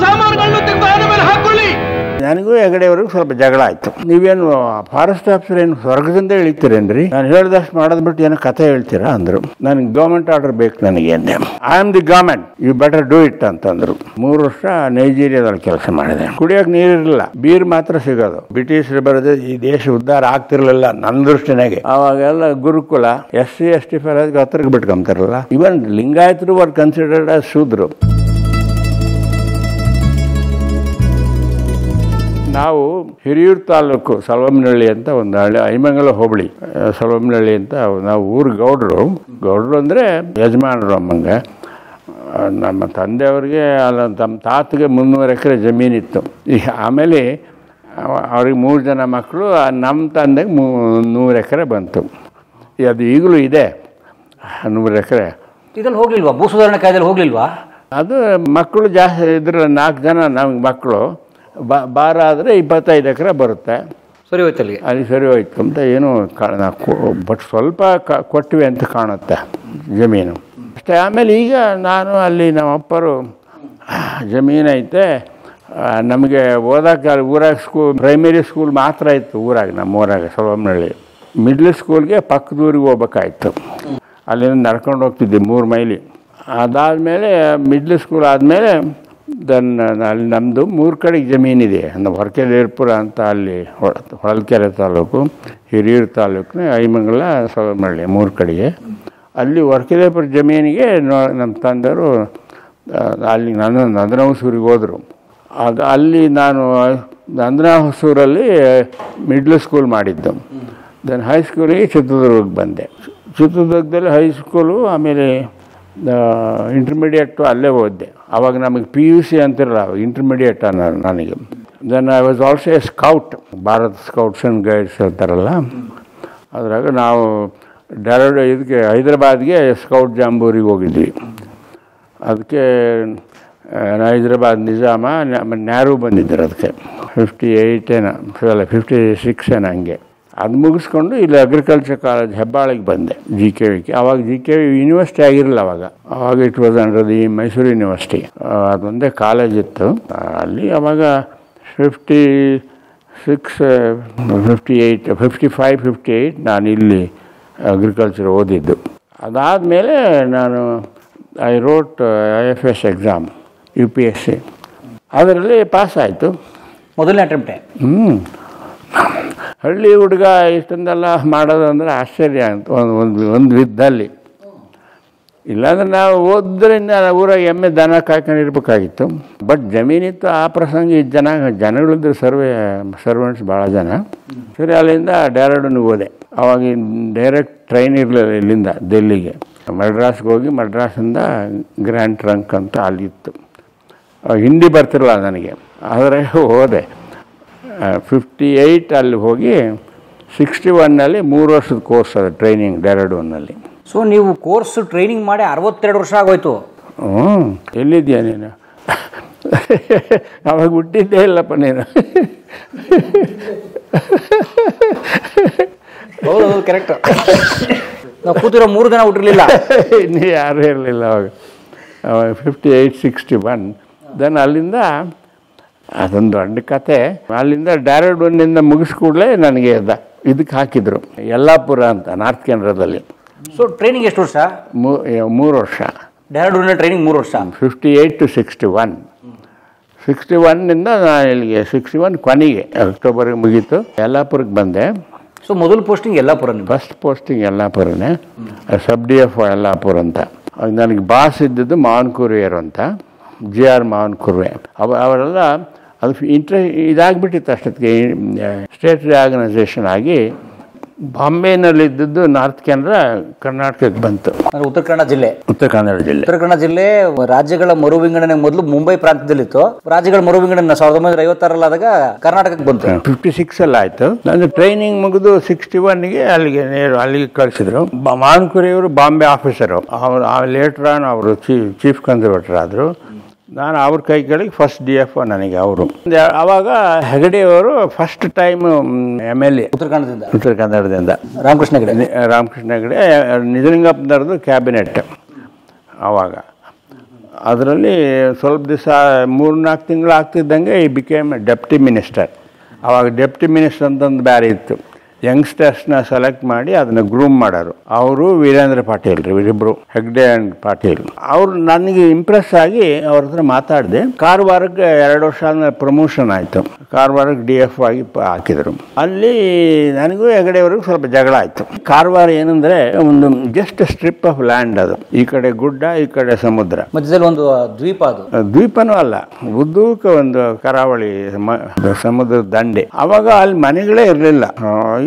ಸಾಮಾನುಗಳನ್ನು ತೆಗೆದು ಆನೆ ಮೇಲೆ ಹಾಕೊಳ್ಳಿ. ನನಗೂ ಹೆಗಡೆಯವ್ರಿಗೂ ಸ್ವಲ್ಪ ಜಗಳ ಆಯ್ತು. ನೀವೇನು ಫಾರೆಸ್ಟ್ ಆಫೀಸರ್ ಏನು ಸ್ವರ್ಗದಿಂದ ಇಳಿತೀರೇನ್ರಿ, ನಾನು ಹೇಳ್ದಷ್ಟು ಮಾಡೋದ್ ಬಿಟ್ಟು ಏನೋ ಕಥೆ ಹೇಳ್ತೀರಾ ಅಂದ್ರು. ನನಗೆ ಗೌರ್ಮೆಂಟ್ ಆರ್ಡರ್ ಬೇಕು ನನಗೆ ಅಂದೆ. I am the government, you better do it ಅಂತಂದ್ರು. 3 ವರ್ಷ ನೈಜೀರಿಯಾದಲ್ಲಿ ಕೆಲಸ ಮಾಡಿದೆ. ಕುಡಿಯೋಕೆ ನೀರಿರಲಿಲ್ಲ, ಬೀರ್ ಮಾತ್ರ ಸಿಗೋದು. ಬ್ರಿಟಿಷರು ಬರೋದು ಈ ದೇಶ ಉದ್ಧಾರ ಆಗ್ತಿರ್ಲಿಲ್ಲ ನನ್ನ ದೃಷ್ಟಿನಾಗೆ. ಅವಾಗೆಲ್ಲ ಗುರುಕುಲ SC ST ಫೆಲೋಸ್ಗೆ ಹತ್ತಿರಕ್ಕೆ ಬಿಟ್ಕೊಂತಾರಲ್ಲ. ಇವನ್ ಲಿಂಗಾಯತರು ವರ್ ಕನ್ಸಿಡರ್ಡ್ ಆಸ್ ಶೂದ್ರು. ನಾವು ಹಿರಿಯೂರು ತಾಲೂಕು ಸಲವಮನಹಳ್ಳಿ ಅಂತ ಒಂದು ಹಳ್ಳಿ, ಐಮಂಗಲ ಹೋಬಳಿ ಸಲವಮನಹಳ್ಳಿ ಅಂತ. ನಾವು ಊರು ಗೌಡ್ರು ಅಂದರೆ ಯಜಮಾನರು. ಅಮ್ಮಂಗೆ ನಮ್ಮ ತಂದೆಯವ್ರಿಗೆ ಅಲ್ಲ ತಮ್ಮ ತಾತಗೆ 300 ಎಕರೆ ಜಮೀನಿತ್ತು. ಆಮೇಲೆ ಅವ್ರಿಗೆ 3 ಜನ ಮಕ್ಕಳು, ನಮ್ಮ ತಂದೆಗೆ 100 ಎಕರೆ ಬಂತು. ಅದು ಈಗಲೂ ಇದೆ 100 ಎಕರೆ. ಇದ್ರಲ್ಲಿ ಹೋಗ್ಲಿಲ್ವಾ, ಭೂ ಸುಧಾರಣೆ ಕಾಯ್ದೆಯಲ್ಲಿ ಹೋಗ್ಲಿಲ್ವಾ? ಅದು ಮಕ್ಕಳು ಜಾಸ್ತಿ ಇದ್ರ 4 ಜನ ನಮಗೆ ಮಕ್ಕಳು. ಬಾರ ಆದರೆ 25 ಎಕರೆ ಬರುತ್ತೆ. ಸರಿ ಹೋಯ್ತು ಅಲ್ಲಿ, ಅಲ್ಲಿ ಸರಿ ಹೋಯ್ತು ಅಂತ ಏನು ಬಟ್ ಸ್ವಲ್ಪ ಕೊಟ್ಟಿವೆ ಅಂತ ಕಾಣುತ್ತೆ ಜಮೀನು ಅಷ್ಟೇ. ಆಮೇಲೆ ಈಗ ನಾನು ಅಲ್ಲಿ ನಮ್ಮ ಅಪ್ಪರು ಜಮೀನು ಐತೆ, ನಮಗೆ ಓದಕ್ಕೆ ಊರಾಗ ಪ್ರೈಮರಿ ಸ್ಕೂಲ್ ಮಾತ್ರ ಇತ್ತು ಊರಾಗ, ನಮ್ಮ ಊರಾಗ ಸಲವಮನಹಳ್ಳಿ. ಮಿಡ್ಲ್ ಸ್ಕೂಲ್ಗೆ ಪಕ್ಕದೂರಿಗೆ ಹೋಗ್ಬೇಕಾಯ್ತು. ಅಲ್ಲಿಂದ ನಡ್ಕೊಂಡು ಹೋಗ್ತಿದ್ದೆ 3 ಮೈಲಿ. ಅದಾದಮೇಲೆ ಮಿಡ್ಲ್ ಸ್ಕೂಲ್ ಆದಮೇಲೆ ಅಲ್ಲಿ ನಮ್ಮದು 3 ಕಡೆಗೆ ಜಮೀನಿದೆ. ನಮ್ಮ ಹೊರಕೆಲೇರ್ಪುರ ಅಂತ ಅಲ್ಲಿ ಹೊಳಲ್ಕೆರೆ ತಾಲೂಕು, ಹಿರಿಯೂರು ತಾಲೂಕಿನ ಐಮಂಗಲ ಸಲವಮನಹಳ್ಳಿ 3 ಕಡೆಗೆ. ಅಲ್ಲಿ ಹೊರಕೆಲೇರ್ಪುರ ಜಮೀನಿಗೆ ನಮ್ಮ ತಂದೆಯವರು ಅಲ್ಲಿ ನಂದನ ಹೊಸೂರಿಗೆ ಹೋದರು. ಆಗ ಅಲ್ಲಿ ನಾನು ನಂದನ ಹೊಸೂರಲ್ಲಿ ಮಿಡ್ಲ್ ಸ್ಕೂಲ್ ಮಾಡಿದ್ದು. ದೆನ್ ಹೈಸ್ಕೂಲಿಗೆ ಚಿತ್ರದುರ್ಗಕ್ಕೆ ಬಂದೆ. ಚಿತ್ರದುರ್ಗದಲ್ಲಿ ಹೈಸ್ಕೂಲು, ಆಮೇಲೆ ಇಂಟರ್ಮೀಡಿಯೇಟು ಅಲ್ಲೇ ಓದಿದೆ. ಆವಾಗ ನಮಗೆ PUC ಅಂತಿರಲ್ಲ, ಇಂಟರ್ಮೀಡಿಯೇಟ್ ಅನ್ನೋರು ನನಗೆ. Then I was also a scout, Bharat scouts and guides ಅಂತಾರಲ್ಲ, ಅದ್ರಾಗ ನಾವು ಇದಕ್ಕೆ ಹೈದರಾಬಾದ್ಗೆ ಸ್ಕೌಟ್ ಜಾಂಬೂರಿಗೆ ಹೋಗಿದ್ವಿ. ಅದಕ್ಕೆ ಹೈದರಾಬಾದ್ ನಿಜಾಮ ನ್ಯಾರು ಬಂದಿದ್ದರು. ಅದಕ್ಕೆ 56 ಹಂಗೆ. ಅದು ಮುಗಿಸ್ಕೊಂಡು ಇಲ್ಲಿ ಅಗ್ರಿಕಲ್ಚರ್ ಕಾಲೇಜ್ ಹೆಬ್ಬಾಳಿಗೆ ಬಂದೆ, GKV. ಆವಾಗ GKV ಯೂನಿವರ್ಸಿಟಿ ಆಗಿರಲಿಲ್ಲ ಆವಾಗ it was under the Mysuru university. ಅದೊಂದೇ ಕಾಲೇಜ್ ಇತ್ತು ಅಲ್ಲಿ. ಆವಾಗ 55-58 ನಾನು ಇಲ್ಲಿ ಅಗ್ರಿಕಲ್ಚರ್ ಓದಿದ್ದು. ಅದಾದಮೇಲೆ ನಾನು I wrote IFS exam UPSC. ಅದರಲ್ಲಿ ಪಾಸ್ ಆಯಿತು ಮೊದಲನೇ ಅಟೆಂಪ್ಟೆ. ಹಳ್ಳಿ ಹುಡುಗ ಇಷ್ಟೊಂದೆಲ್ಲ ಮಾಡೋದು ಅಂದರೆ ಆಶ್ಚರ್ಯ ಅಂತ ಒಂದು ವಿಧದಲ್ಲಿ. ಇಲ್ಲಾಂದ್ರೆ ನಾವು ಓದ್ರಿಂದ ಊರಾಗ ಎಮ್ಮೆ ದನ ಕಾಯ್ಕೊಂಡಿರ್ಬೇಕಾಗಿತ್ತು. ಬಟ್ ಜಮೀನಿತ್ತು, ಆ ಪ್ರಸಂಗ ಜನಗಳಿದ್ದು ಸರ್ವೆಂಟ್ಸ್ ಭಾಳ ಜನ. ಸರಿ, ಅಲ್ಲಿಂದ ಡೆಹ್ರಾಡೂನ್ಗೆ ಹೋದೆ. ಅವಾಗ ಡೈರೆಕ್ಟ್ ಟ್ರೈನ್ ಇರಲಿಲ್ಲ ಇಲ್ಲಿಂದ ದಿಲ್ಲಿಗೆ. ಮಡ್ರಾಸ್ಗೆ ಹೋಗಿ ಮಡ್ರಾಸಿಂದ ಗ್ರ್ಯಾಂಡ್ ಟ್ರಂಕ್ ಅಂತ ಅಲ್ಲಿತ್ತು. ಹಿಂದಿ ಬರ್ತಿರಲ್ಲ ನನಗೆ, ಆದರೆ ಹೋದೆ. 58 ಅಲ್ಲಿ ಹೋಗಿ 61ನಲ್ಲಿ 3 ವರ್ಷದ ಕೋರ್ಸ್ ಅದು ಟ್ರೈನಿಂಗ್ ಡೆಹ್ರಾಡೂನ್ನಲ್ಲಿ. ಸೊ ನೀವು ಕೋರ್ಸ್ ಟ್ರೈನಿಂಗ್ ಮಾಡಿ 62 ವರ್ಷ ಆಗೋಯ್ತು. ಎಲ್ಲಿದ್ಯಾ ನೀನು? ಅವಾಗ ಹುಟ್ಟಿದ್ದೇ ಇಲ್ಲಪ್ಪ ನೀನು. ಹೌದು, ಕರೆಕ್ಟ್. ನಾವು ಕೂತಿರೋ 3 ಜನ ಹುಟ್ಟಿರಲಿಲ್ಲ, ಇನ್ನೂ ಯಾರೂ ಇರಲಿಲ್ಲ ಅವಾಗ. 58-61. ದೆನ್ ಅಲ್ಲಿಂದ ಅದೊಂದು ದೊಡ್ಡ ಕತೆ. ಅಲ್ಲಿಂದ ಡೆಹ್ರಾಡೂನ್ನಿಂದ ಮುಗಿಸ್ಕೂಡಲೇ ನನಗೆ ಇದಕ್ಕೆ ಹಾಕಿದರು, ಯಲ್ಲಾಪುರ ಅಂತ, ನಾರ್ತ್ ಕೆನರಾದಲ್ಲಿ. ಸೊ ಟ್ರೈನಿಂಗ್ ಎಷ್ಟು ವರ್ಷ? 3 ವರ್ಷ. ಡೆಹ್ರಾಡೂನ್ನ ಟ್ರೈನಿಂಗ್ 3 ವರ್ಷ. 58-61. 61ನಿಂದ ನಾನು ಇಲ್ಲಿಗೆ 61 ಕೊನೆಗೆ ಅಕ್ಟೋಬರ್ಗೆ ಮುಗೀತು. ಯಲ್ಲಾಪುರಕ್ಕೆ ಬಂದೆ. ಸೊ ಮೊದಲು ಪೋಸ್ಟಿಂಗ್ ಯಲ್ಲಾಪುರ? ಫಸ್ಟ್ ಪೋಸ್ಟಿಂಗ್ ಯಲ್ಲಾಪುರನೇ, ಸಬ್ DF ಯಲ್ಲಾಪುರ ಅಂತ. ನನಗೆ ಬಾಸ್ ಇದ್ದದ್ದು ಮಾವನ್ ಕುರ್ವೆಯರು ಅಂತ, GR ಮಾವನ್ ಕುರ್ವೆ. ಅವರೆಲ್ಲ ಅದು ಇದಾಗ್ಬಿಟ್ಟಿತ್ತು ಅಷ್ಟೊತ್ತಿಗೆ. ಸ್ಟೇಟ್ ರಿಆರ್ಗನೈಸೇಷನ್ ಆಗಿ ಬಾಂಬೆನಲ್ಲಿದ್ದದ್ದು ನಾರ್ತ್ ಕೆನರಾ ಕರ್ನಾಟಕಕ್ಕೆ ಬಂತು. ಉತ್ತರ ಕನ್ನಡ ಜಿಲ್ಲೆ. ಉತ್ತರ ಕನ್ನಡ ಜಿಲ್ಲೆ ರಾಜ್ಯಗಳ ಮರು ವಿಂಗಡಣೆ ಮೊದಲು ಮುಂಬೈ ಪ್ರಾಂತ್ಯದಲ್ಲಿತ್ತು. ರಾಜ್ಯಗಳ ಮರು ವಿಂಗಡಣೆ 1956 ಆದಾಗ ಕರ್ನಾಟಕಕ್ಕೆ ಬಂತು. 56 ಆಯಿತು. ನನ್ನ ಟ್ರೈನಿಂಗ್ ಮುಗಿದು 61ಗೆ ಅಲ್ಲಿಗೆ ಕಳಿಸಿದ್ರು. ಮಾನ್ಕುರಿಯವರು ಬಾಂಬೆ ಆಫೀಸರು. ಲೇಟರ್ ಆನ್ ಅವರು ಚೀಫ್ ಕನ್ಸರ್ವೇಟರ್ ಆದರು. ನಾನು ಅವ್ರ ಕೈ ಕೆಳಗೆ ಫಸ್ಟ್ DF ನನಗೆ ಅವರು. ಆವಾಗ ಹೆಗಡೆಯವರು ಫಸ್ಟ್ ಟೈಮ್ MLA ಉತ್ತರ ಕನ್ನಡದಿಂದ ರಾಮಕೃಷ್ಣ ಹೆಗಡೆ ನಿಜಲಿಂಗಪ್ಪನವ್ರದ್ದು ಕ್ಯಾಬಿನೆಟ್ ಆವಾಗ. ಅದರಲ್ಲಿ ಸ್ವಲ್ಪ ದಿವಸ 3-4 ತಿಂಗಳು ಆಗ್ತಿದ್ದಂಗೆ ಈ ಬಿಕೇಮ್ ಡೆಪ್ಟಿ ಮಿನಿಸ್ಟರ್. ಆವಾಗ ಡೆಪ್ಟಿ ಮಿನಿಸ್ಟರ್ ಅಂತಂದು ಬೇರೆ ಇತ್ತು. ಯಂಗ್ಸ್ಟರ್ಸ್ನ ಸೆಲೆಕ್ಟ್ ಮಾಡಿ ಅದನ್ನು ಗ್ರೂಮ್ ಮಾಡೋರು. ಅವರು ವೀರೇಂದ್ರ ಪಾಟೀಲ್ ರೀ, ಇವರಿಬ್ಬರು ಹೆಗ್ಡೆ ಆ್ಯಂಡ್ ಪಾಟೀಲ್. ಅವರು ನನಗೆ ಇಂಪ್ರೆಸ್ ಆಗಿ ಅವ್ರ ಹತ್ರ ಮಾತಾಡಿದೆ. ಕಾರವಾರಕ್ಕೆ 2 ವರ್ಷ ಆದ್ಮೇಲೆ ಪ್ರಮೋಷನ್ ಆಯಿತು. ಕಾರವಾರಕ್ಕೆ DF ಆಗಿ ಹಾಕಿದರು. ಅಲ್ಲಿ ನನಗೂ ಹೆಗಡೆಯವ್ರಿಗೂ ಸ್ವಲ್ಪ ಜಗಳ ಆಯಿತು. ಕಾರವಾರ ಏನಂದರೆ ಒಂದು ಜಸ್ಟ್ ಸ್ಟ್ರಿಪ್ ಆಫ್ ಲ್ಯಾಂಡ್. ಅದು ಈ ಕಡೆ ಗುಡ್ಡ, ಈ ಕಡೆ ಸಮುದ್ರ, ಮಧ್ಯದಲ್ಲಿ ಒಂದು ದ್ವೀಪ. ಅದು ದ್ವೀಪನೂ ಅಲ್ಲ, ಉದ್ದೂಕ ಒಂದು ಕರಾವಳಿ ಸಮುದ್ರದ ದಂಡೆ. ಅವಾಗ ಅಲ್ಲಿ ಮನೆಗಳೇ ಇರಲಿಲ್ಲ.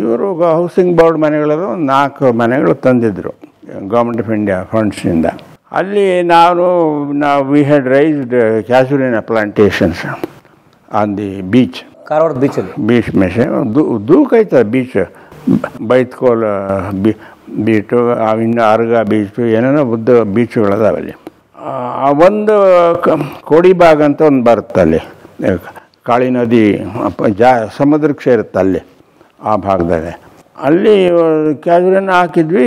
ಇವರು ಹೌಸಿಂಗ್ ಬೋರ್ಡ್ ಮನೆಗಳದು 4 ಮನೆಗಳು ತಂದಿದ್ರು ಗೌರ್ಮೆಂಟ್ ಆಫ್ ಇಂಡಿಯಾ ಫಂಡ್ಸಿಂದ. ಅಲ್ಲಿ ನಾವು we had raised casuarina plantations on the beach. ಕಾರವಾರದ ಬೀಚಲ್ಲಿ ಬೀಚ್ ಮೇಷೆ ದೂಕ ಐತದ ಬೀಚ್. ಬೈತ್ಕೋಲ್ ಬೀಚು, ಇನ್ನು ಅರ್ಗ ಬೀಚು, ಏನೇನೋ ಬುದ್ಧ ಬೀಚುಗಳದಾವಲ್ಲಿ. ಒಂದು ಕೋಡಿಬಾಗ್ ಅಂತ ಒಂದು ಬರುತ್ತೆ ಅಲ್ಲಿ, ಕಾಳಿ ನದಿ ಸಮುದ್ರಕ್ಕೆ ಸೇರುತ್ತೆ ಅಲ್ಲಿ, ಆ ಭಾಗದಾಗ. ಅಲ್ಲಿ ಕ್ಯಾಸುಲಿನ ಹಾಕಿದ್ವಿ.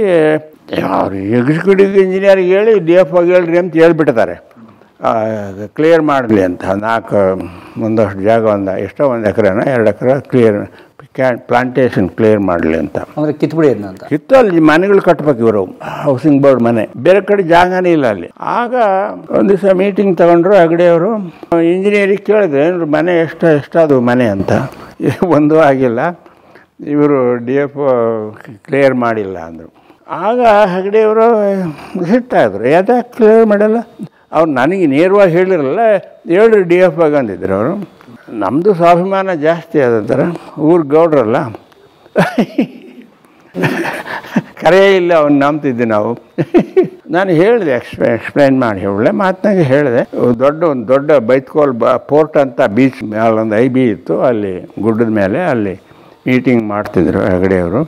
ಅವ್ರು ಎಕ್ಸಿಕ್ಯೂಟಿವ್ ಇಂಜಿನಿಯರ್ಗೆ ಹೇಳಿ DF ಆಗಿ ಹೇಳ್ರಿ ಅಂತ ಹೇಳ್ಬಿಟ್ಟಿದ್ದಾರೆ, ಕ್ಲಿಯರ್ ಮಾಡಲಿ ಅಂತ. 4 ಒಂದಷ್ಟು ಜಾಗ, ಎಷ್ಟೋ 1 ಎಕರೆನ 2 ಎಕರೆ ಕ್ಲಿಯರ್ ಪ್ಲಾಂಟೇಶನ್ ಕ್ಲಿಯರ್ ಮಾಡಲಿ ಅಂತ. ಅಂದರೆ ಕಿತ್ಬಿಡಿ ಅದನ್ನ ಅಂತ. ಕಿತ್ತು ಅಲ್ಲಿ ಮನೆಗಳು ಕಟ್ಬೇಕು ಇವರು, ಹೌಸಿಂಗ್ ಬೋರ್ಡ್ ಮನೆ. ಬೇರೆ ಕಡೆ ಜಾಗನೇ ಇಲ್ಲ ಅಲ್ಲಿ. ಆಗ ಒಂದು ದಿವಸ ಮೀಟಿಂಗ್ ತಗೊಂಡ್ರು ಹೆಗಡೆಯವರು. ಇಂಜಿನಿಯರಿಗೆ ಕೇಳಿದ್ರೆ ಏನ್ರು ಮನೆ ಎಷ್ಟಾದವು ಮನೆ ಅಂತ. ಒಂದೂ ಆಗಿಲ್ಲ, ಇವರು DF ಕ್ಲಿಯರ್ ಮಾಡಿಲ್ಲ ಅಂದರು. ಆಗ ಹೆಗಡೆಯವರು ಸಿಟ್ಟಾದರು, ಯಾಕೆ ಕ್ಲಿಯರ್ ಮಾಡಲ್ಲ? ಅವ್ರು ನನಗೆ ನೇರವಾಗಿ ಹೇಳಿರಲ್ಲ, ಹೇಳ್ರಿ DF ಆಗಿ ಅಂದಿದ್ರು ಅವರು. ನಮ್ಮದು ಸ್ವಾಭಿಮಾನ ಜಾಸ್ತಿ ಆದಂತರ, ಊರು ಗೌಡ್ರಲ್ಲ, ಕರೆಯೇ ಇಲ್ಲ ಅವ್ನು ನಂಬ್ತಿದ್ದೆ ನಾವು. ನಾನು ಹೇಳಿದೆ, ಎಕ್ಸ್ಪ್ಲೈನ್ ಮಾಡಿ ಒಳ್ಳೆ ಮಾತನಾಗೆ ಹೇಳಿದೆ. ಒಂದು ದೊಡ್ಡ ಬೈತ್ಕೋಲ್ ಪೋರ್ಟ್ ಅಂತ ಬೀಚ್ ಮೇಲೆ ಒಂದು IB ಇತ್ತು, ಅಲ್ಲಿ ಗುಡ್ಡದ ಮೇಲೆ. ಅಲ್ಲಿ ಮೀಟಿಂಗ್ ಮಾಡ್ತಿದ್ರು ಹೆಗಡೆಯವರು.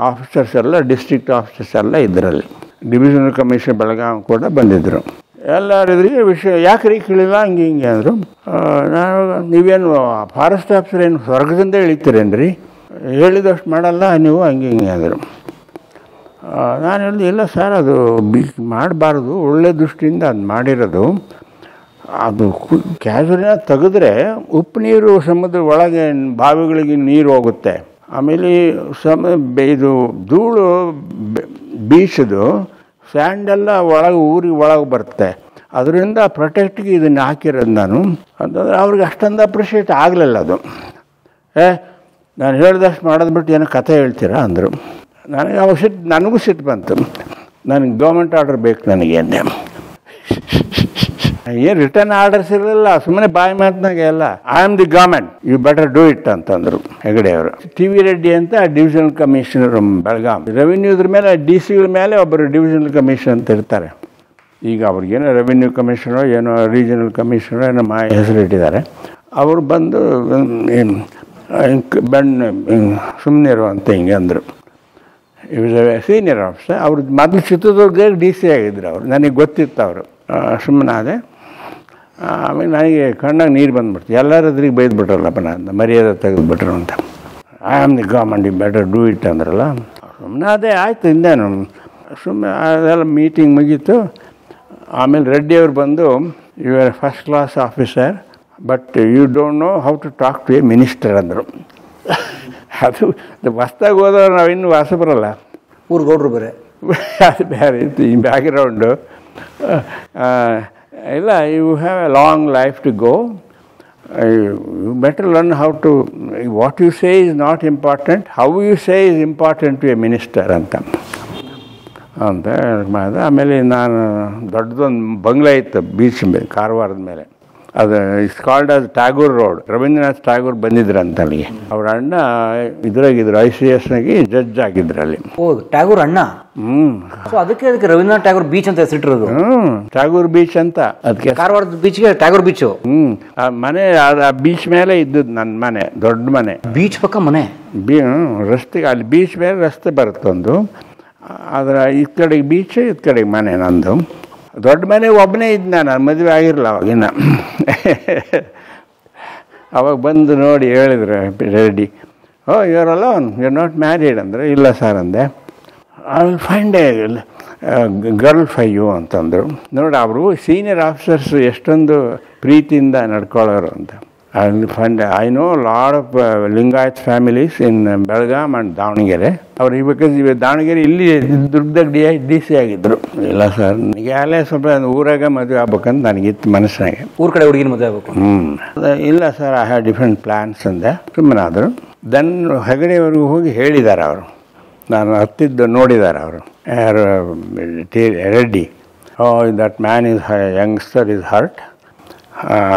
ಆಫೀಸರ್ಸ್ ಎಲ್ಲ, ಡಿಸ್ಟ್ರಿಕ್ಟ್ ಆಫೀಸರ್ಸ್ ಎಲ್ಲ ಇದರಲ್ಲಿ. ಡಿವಿಷನಲ್ ಕಮಿಷನರ್ ಬೆಳಗಾವಿ ಕೂಡ ಬಂದಿದ್ದರು. ಎಲ್ಲರಿದ್ರಿಗೆ ವಿಷಯ ಯಾಕೆ ರೀ ಕೇಳಿಲ್ಲ, ಹಿಂಗೆ ಅಂದರು. ನಾನು ನೀವೇನು ಫಾರೆಸ್ಟ್ ಆಫೀಸರ್ ಏನು ಸ್ವರ್ಗದಿಂದ ಇಳಿತೀರೇನ್ರಿ, ಹೇಳಿದಷ್ಟು ಮಾಡಲ್ಲ ನೀವು, ಹಿಂಗೆ ಅಂದರು. ನಾನು ಹೇಳಿದೆ, ಇಲ್ಲ ಸರ್, ಅದು ಮಾಡಬಾರ್ದು, ಒಳ್ಳೆ ದೃಷ್ಟಿಯಿಂದ ಅದು ಮಾಡಿರೋದು. ಅದು ಕ್ಯಾಸುಲಿನ ತೆಗೆದ್ರೆ ಉಪ್ಪು ನೀರು ಸಮುದ್ರ ಒಳಗೆ ಬಾವಿಗಳಿಗೆ ನೀರು ಹೋಗುತ್ತೆ. ಆಮೇಲೆ ಇದು ಧೂಳು ಬೀಚದು ಸ್ಯಾಂಡೆಲ್ಲ ಊರಿಗೆ ಒಳಗೆ ಬರುತ್ತೆ. ಅದರಿಂದ ಪ್ರೊಟೆಕ್ಟ್ಗೆ ಇದನ್ನು ಹಾಕಿರೋದು ನಾನು ಅಂತಂದರೆ ಅವ್ರಿಗೆ ಅಷ್ಟೊಂದು ಅಪ್ರಿಷಿಯೇಟ್ ಆಗಲಿಲ್ಲ ಅದು. ನಾನು ಹೇಳ್ದಷ್ಟು ಮಾಡೋದು ಬಿಟ್ಟು ಏನೋ ಕಥೆ ಹೇಳ್ತೀರಾ ಅಂದರು. ನನಗೆ ಅವಾಗ ನನಗೂ ಸಿಟ್ಟು ಬಂತು. ನನಗೆ ಗೌರ್ಮೆಂಟ್ ಆರ್ಡರ್ ಬೇಕು ನನಗೆ ಅಂದೆ. ಏನು ರಿಟರ್ನ್ ಆರ್ಡರ್ಸ್ ಇರಲಿಲ್ಲ, ಸುಮ್ಮನೆ ಬಾಯಿ ಮಾತನಾಗೆ ಎಲ್ಲ. I am the government, you better do it ಅಂತಂದರು ಹೆಗಡೆಯವರು. TV ರೆಡ್ಡಿ ಅಂತ ಡಿವಿಷನಲ್ ಕಮಿಷನರ್ ಬೆಳಗಾಂ. ರೆವಿನ್ಯೂದ್ರ ಮೇಲೆ DC ಮೇಲೆ ಒಬ್ಬರು ಡಿವಿಷನಲ್ ಕಮಿಷನರ್ ಅಂತ ಇರ್ತಾರೆ. ಈಗ ಅವ್ರಿಗೇನೋ ರೆವಿನ್ಯೂ ಕಮಿಷನರೋ ಏನೋ ರೀಜನಲ್ ಕಮಿಷನರೋ ಏನೋ ಹೆಸರಿಟ್ಟಿದ್ದಾರೆ. ಅವರು ಬಂದು ಸುಮ್ಮನೆ ಇರುವಂತ ಹಿಂಗೆ ಅಂದರು. Senior officer. ಅವ್ರು ಮೊದಲು ಚಿತ್ರದುರ್ಗದಾಗ DC ಆಗಿದ್ರು ಅವರು. ನನಗೆ ಗೊತ್ತಿತ್ತು ಅವರು. ಸುಮ್ಮನಾದೆ. ಆಮೇಲೆ ನನಗೆ ಕಣ್ಣಾಗ ನೀರು ಬಂದುಬಿಡ್ತು. ಎಲ್ಲರೂ ಎದುರಿಗೆ ಬೈದ್ಬಿಟ್ರಲ್ಲಪ್ಪ, ನಾನು ಮರ್ಯಾದೆ ತೆಗೆದುಬಿಟ್ರು ಅಂತ. I am the government, you better do it ಅಂದ್ರಲ್ಲ. ಸುಮ್ಮನಾದೆ. ಆಯಿತು, ಇನ್ನೇನು ಸುಮ್ಮನೆ ಅದೆಲ್ಲ ಮೀಟಿಂಗ್ ಮುಗೀತು. ಆಮೇಲೆ ರೆಡ್ಡಿಯವ್ರು ಬಂದು, you are first class officer, but you don't know how to talk to a minister ಅಂದರು. ಅದು ಹೊಸ್ದಾಗಿ ಹೋದವ್ರು ನಾವಿನ್ನೂ ವಾಸ ಬರೋಲ್ಲ, ಊರು ಗೌಡ್ರು ಬೇರೆ, ಅದು ಬೇರೆ ಇತ್ತು ಈ ಬ್ಯಾಕ್ಗ್ರೌಂಡು. ಇಲ್ಲ, you have a long life to go, you better learn how to, what you say is not important, how you say is important to a minister ಅಂತ ಮಾಡಿದೆ. ಆಮೇಲೆ ನಾನು ದೊಡ್ಡದೊಂದು ಬಂಗ್ಲೆ ಇತ್ತು ಬೀಚ್ ಕಾರವಾರದ ಮೇಲೆ. ಅದು it's called as Tagore road. Rabindranath Tagore ಬಂದಿದ್ರಂತ ಅಲ್ಲಿಗೆ. ಅವ್ರ ಅಣ್ಣ ಇದ್ರಾಗಿದ್ರು, ICS-ನಾಗಿ ಜಡ್ಜ್ ಆಗಿದ್ರು ಅಲ್ಲಿ. ಓ, ಟ್ಯಾಗೂರ್ ಅಣ್ಣ. ಅದಕ್ಕೆ ರವೀಂದ್ರನಾಥ್ ಟ್ಯಾಗೂರ್ ಬೀಚ್ ಅಂತ ಹೆಸರಿಟ್ಟಿರೋದು. ಟ್ಯಾಗೂರ್ ಬೀಚ್ ಅಂತ. ಅದಕ್ಕೆ ಕಾರವಾರದ ಬೀಚ್ಗೆ ಟ್ಯಾಗೂರ್ ಬೀಚು. ಆ ಮನೆ ಆ ಬೀಚ್ ಮೇಲೆ ಇದ್ದದ್ದು ನನ್ನ ಮನೆ, ದೊಡ್ಡ ಮನೆ. ಬೀಚ್ ಪಕ್ಕ ಮನೆ. ರಸ್ತೆಗೆ ಅಲ್ಲಿ ಬೀಚ್ ಮೇಲೆ ರಸ್ತೆ ಬರುತ್ತೊಂದು. ಅದರ ಈ ಕಡೆಗೆ ಬೀಚ್, ಈ ಕಡೆಗೆ ಮನೆ ನಂದು. ದೊಡ್ಡ ಮನೆ ಒಬ್ಬನೇ ಇದ್ದ, ನಾನು ಮದುವೆ ಆಗಿರಲ್ಲ ಅವಾಗಿನ್ನ. ಅವಾಗ ಬಂದು ನೋಡಿ ಹೇಳಿದ್ರು Reddy, oh you are alone, you are not married ಅಂದರೆ. ಇಲ್ಲ ಸರ್ ಅಂದೆ. I will find a girl for you ಅಂತಂದರು. ನೋಡಿ ಅವರು ಸೀನಿಯರ್ ಆಫೀಸರ್ಸ್ ಎಷ್ಟೊಂದು ಪ್ರೀತಿಯಿಂದ ನಡ್ಕೊಳ್ಳೋರು ಅಂತ. I will find I know lot of Lingayat families in Belgaum and Davangere. ಅವ್ರು ಇವಾಗ ದಾವಣಗೆರೆ ಇಲ್ಲಿ ದುರ್ಗದಾಗ ಡಿ ಸಿ ಆಗಿದ್ದರು. ಇಲ್ಲ ಸರ್, ನನಗೆ ಅಲ್ಲೇ ಸ್ವಲ್ಪ ಊರಾಗ ಮದುವೆ ಆಗ್ಬೇಕಂತ ನನಗಿತ್ತು ಮನಸ್ಸಿನಾಗೆ. ಊರ ಕಡೆ ಹುಡುಗಿನ ಮದುವೆ ಆಗ್ಬೇಕು. ಇಲ್ಲ sir, I have different plans ಅಂದೆ. ಸುಮ್ಮನಾದರು. ದೆನ್ ಹೆಗಡೆಯವ್ರಿಗೂ ಹೋಗಿ ಹೇಳಿದ್ದಾರೆ ಅವರು. ನಾನು ಹತ್ತಿದ್ದು ನೋಡಿದ್ದಾರೆ ಅವರು, ಯಾರು Reddy. That man is youngster is hurt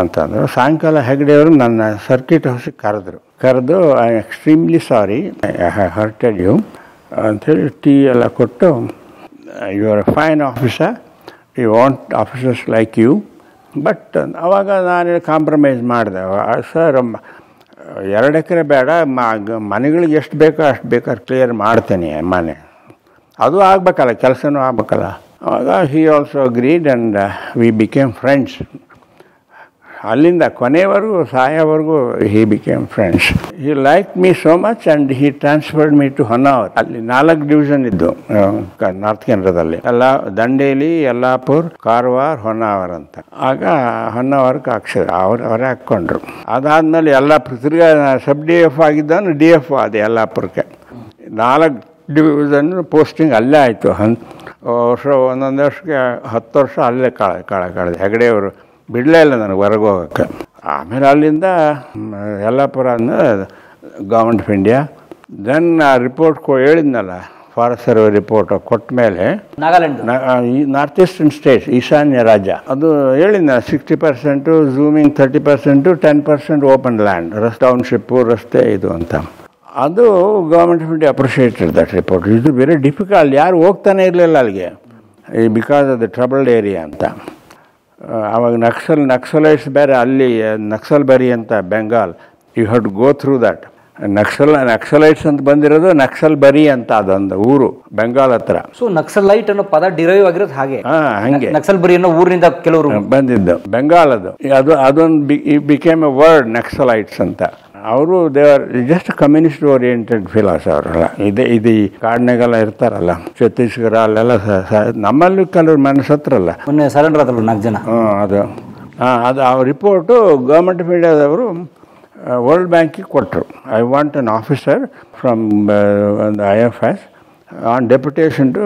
ಅಂತಂದರು. ಸಾಯಂಕಾಲ ಹೆಗಡೆಯವರು ನನ್ನ ಸರ್ಕಿಟ್ ಹೌಸಿಗೆ ಕರೆದು I am extremely sorry, I have hurted you ಅಂಥೇಳಿ ಟೀ ಎಲ್ಲ ಕೊಟ್ಟು, you are a fine officer, you want officers like you. But ಅವಾಗ ನಾನು ಕಾಂಪ್ರಮೈಸ್ ಮಾಡಿದೆ. ಸರ್, 2 ಎಕರೆ ಬೇಡ, ಮನೆಗಳಿಗೆ ಎಷ್ಟು ಬೇಕೋ ಅಷ್ಟು ಬೇಕಾದ್ರೆ ಕ್ಲಿಯರ್ ಮಾಡ್ತೇನೆ ಮನೆ. ಅದು ಆಗಬೇಕಲ್ಲ, ಕೆಲಸನೂ ಆಗಬೇಕಲ್ಲ. ಆವಾಗ he also agreed and we became friends. ಅಲ್ಲಿಂದ ಕೊನೆಯವರೆಗೂ ಸಾಯೋವರೆಗೂ he became friends. He like me so much and he transferred me to Honnavar. ಅಲ್ಲಿ 4 ಡಿವಿಷನ್ ಇದ್ದು ನಾರ್ತ್ ಕೇಂದ್ರದಲ್ಲಿ, ದಂಡೇಲಿ, ಯಲ್ಲಾಪುರ್, ಕಾರವಾರ, ಹೊನ್ನಾವರ್ ಅಂತ. ಆಗ ಹೊನ್ನಾವರಕ್ಕೆ ಅವರೇ ಹಾಕ್ಕೊಂಡ್ರು. ಅದಾದಮೇಲೆ ಯಲ್ಲಾಪುರ ತಿರ್ಗಾ ಸಬ್ ಡಿ ಎಫ್ ಆಗಿದ್ದಾನು ಡಿ ಎಫ್ ಆದ ಯಲ್ಲಾಪುರಕ್ಕೆ. 4 ಡಿವಿಷನ್ ಪೋಸ್ಟಿಂಗ್ ಅಲ್ಲೇ ಆಯಿತು. ವರ್ಷ ಒಂದೊಂದು ವರ್ಷಕ್ಕೆ 10 ವರ್ಷ ಅಲ್ಲೇ ಕಳೆದೆ. ಹೆಗಡೆಯವರು ಬಿಡಲೇ ಇಲ್ಲ ನನಗೆ ಹೊರಗೆ ಹೋಗೋಕ್ಕೆ. ಆಮೇಲೆ ಅಲ್ಲಿಂದ ಯಲ್ಲಾಪುರ ಅಂದರೆ ಗೌರ್ಮೆಂಟ್ ಆಫ್ ಇಂಡಿಯಾ. ದೆನ್ ಆ ರಿಪೋರ್ಟ್ ಹೇಳಿದ್ನಲ್ಲ, ಫಾರೆಸ್ಟ್ ಸರ್ವೆ ರಿಪೋರ್ಟ್ ಕೊಟ್ಟ ಮೇಲೆ ನಾಗಾಲ್ಯಾಂಡ್, ನಾರ್ತ್ ಈಸ್ಟರ್ನ್ ಸ್ಟೇಟ್ಸ್, ಈಶಾನ್ಯ ರಾಜ್ಯ, ಅದು ಹೇಳಿದ್ನ 60% ಝೂಮಿಂಗ್, 30%, 10% ಓಪನ್ ಲ್ಯಾಂಡ್, ಟೌನ್ಶಿಪ್ಪು, ರಸ್ತೆ ಇದು ಅಂತ. ಅದು government of India appreciated that report. ಇದು ವೆರಿ ಡಿಫಿಕಲ್ಟ್, ಯಾರು ಹೋಗ್ತಾನೆ ಇರಲಿಲ್ಲ ಅಲ್ಲಿಗೆ, because of the troubled area ಅಂತ. ಆವಾಗ ನಕ್ಸಲೈಟ್ಸ್ ಬೇರೆ, ಅಲ್ಲಿ ನಕ್ಸಲ್ ಬರಿ ಅಂತ Bengal, you have to go through that. Naxalites ಅಂತ ಬಂದಿರೋದು ನಕ್ಸಲ್ ಬರಿ ಅಂತ ಅದೊಂದು ಊರು ಬೆಂಗಾಲ್ ಹತ್ರ. ಸೊ ನಕ್ಸಲೈಟ್ ಅನ್ನೋ ಪದ ಡಿರೈವ್ ಆಗಿರೋದು ಹಾಗೆ. ಹಂಗೆ ನಕ್ಸಲ್ ಬರಿ ಅನ್ನೋ ಊರಿನಿಂದ ಕೆಲವರು ಬಂದಿದ್ದು ಬೆಂಗಾಲ್. ಅದೊಂದು ಬಿಕೇಮ್ ಎ ವರ್ಡ್ ನಕ್ಸಲೈಟ್ಸ್ ಅಂತ. ಅವರು they are just communist oriented philosopher. ಇದು ಈ ಕಾಡಿನಾಗೆಲ್ಲ ಇರ್ತಾರಲ್ಲ, ಛತ್ತೀಸ್ಗಢ ಅಲ್ಲೆಲ್ಲ ನಮ್ಮಲ್ಲೂ ಕೆಲವ್ರು ಮನಸ್ಸತ್ರಲ್ಲ, ಮೊನ್ನೆ ಸರೆಂಡರ್ ಆದಲ್ಲ 4 ಜನ. ಅದು ಆ ರಿಪೋರ್ಟು ಗೌರ್ಮೆಂಟ್ ಆಫ್ ಇಂಡಿಯಾದವರು ವರ್ಲ್ಡ್ ಬ್ಯಾಂಕಿಗೆ ಕೊಟ್ಟರು. I want an officer from IFS on deputation to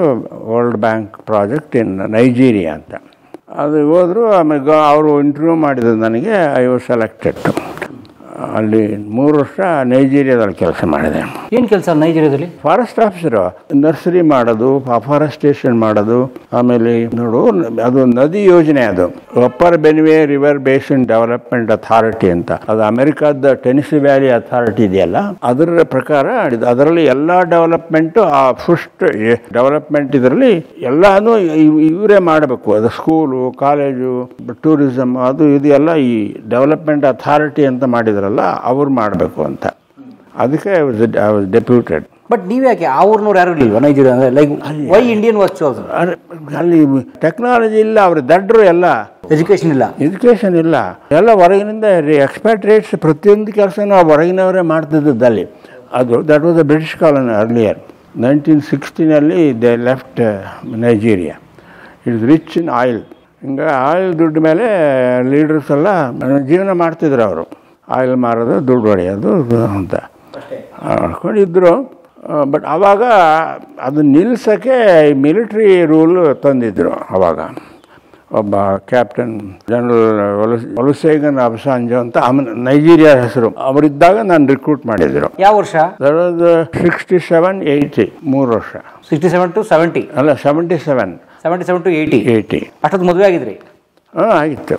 world bank project in Nigeria ಅಂತ. ಅದು ಹೋದರು. ಆಮೇಲೆ ಅವರು ಇಂಟರ್ವ್ಯೂ ಮಾಡಿದ್ರು ನನಗೆ. I was selected. ಅಲ್ಲಿ 3 ವರ್ಷ ನೈಜೀರಿಯಾದಲ್ಲಿ ಕೆಲಸ ಮಾಡಿದೆ. ಏನು ಕೆಲಸ ನೈಜೀರಿಯಾದಲ್ಲಿ? ಫಾರೆಸ್ಟ್ ಆಫೀಸರು, ನರ್ಸರಿ ಮಾಡೋದು, ಅಫಾರೆಸ್ಟೇಷನ್ ಮಾಡೋದು. ಆಮೇಲೆ ನೋಡು, ಅದು ನದಿ ಯೋಜನೆ, ಅದು upper Benue river basin development authority ಅಂತ. ಅದು ಅಮೆರಿಕಾದ ಟೆನಿಸಿ ವ್ಯಾಲಿ ಅಥಾರಿಟಿ ಇದೆಯಲ್ಲ, ಅದರ ಪ್ರಕಾರ ಅದರಲ್ಲಿ ಎಲ್ಲ ಡೆವಲಪ್ಮೆಂಟು, ಆ ಫಸ್ಟ್ ಡೆವಲಪ್ಮೆಂಟ್ ಇದರಲ್ಲಿ ಎಲ್ಲಾನು ಇವರೇ ಮಾಡಬೇಕು. ಅದು ಸ್ಕೂಲು, ಕಾಲೇಜು, ಟೂರಿಸಮ್, ಅದು ಇದು ಎಲ್ಲ ಈ ಡೆವಲಪ್ಮೆಂಟ್ ಅಥಾರಿಟಿ ಅಂತ ಮಾಡಿದ್ರಲ್ಲ, ಅವ್ರು ಮಾಡಬೇಕು ಅಂತ. ಅದಕ್ಕೆ ಐ ವಾಸ್ ಡೆಪ್ಯೂಟೆಡ್. ಬಟ್ ನೀವು ಯಾಕೆ ಆ ಊರಿನವ್ರು ಯಾರು ಇರಲಿಲ್ವ ನೈಜೀರಿಯಾ? ಅಂದರೆ like why Indian was chosen? ಅಲ್ಲಿ ಟೆಕ್ನಾಲಜಿ ಇಲ್ಲ, ಅವ್ರ ದಡ್ರು ಎಲ್ಲ. ಎಜುಕೇಷನ್ ಇಲ್ಲ, ಎಲ್ಲ ಹೊರಗಿನಿಂದ ಎಕ್ಸ್ಪ್ಯಾಟ್ರಿಯೇಟ್ಸ್. ಪ್ರತಿಯೊಂದು ಕೆಲಸನೂ ಹೊರಗಿನವರೇ ಮಾಡ್ತಿದ್ದಲ್ಲಿ. ಅದು that was the British colony earlier. 1960 they left Nigeria. It is rich in oil. ಹಿಂಗೆ ಆಯಿಲ್ ದುಡ್ಡು ಮೇಲೆ ಲೀಡರ್ಸ್ ಎಲ್ಲ ಜೀವನ ಮಾಡ್ತಿದ್ರು. ಅವರು ಆಯಿಲ್ ಮಾರೋದು, ದುಡ್ಡು ಹೊಡೆಯೋದು ಅಂತ ಮಾಡ್ಕೊಂಡಿದ್ರು. ಬಟ್ ಆವಾಗ ಅದು ನಿಲ್ಲಿಸೋಕ್ಕೆ ಮಿಲಿಟ್ರಿ ರೂಲ್ ತಂದಿದ್ರು. ಆವಾಗ ಒಬ್ಬ ಕ್ಯಾಪ್ಟನ್ ಜನರಲ್ ಒಲುಸೇಗನ್ ಅಬಸಾಂಜೋ ಅಂತ ನೈಜೀರಿಯಾ ಹೆಸರು. ಅವರಿದ್ದಾಗ ನಾನು ರಿಕ್ರೂಟ್ ಮಾಡಿದ್ರು. ಯಾವ ವರ್ಷ? 67-80, 3 ವರ್ಷ. 67 to 70? ಅಲ್ಲ, 77 to 80. ಅಷ್ಟೊತ್ತು ಮದುವೆ ಆಗಿದ್ರಿ? ಆಗಿತ್ತು.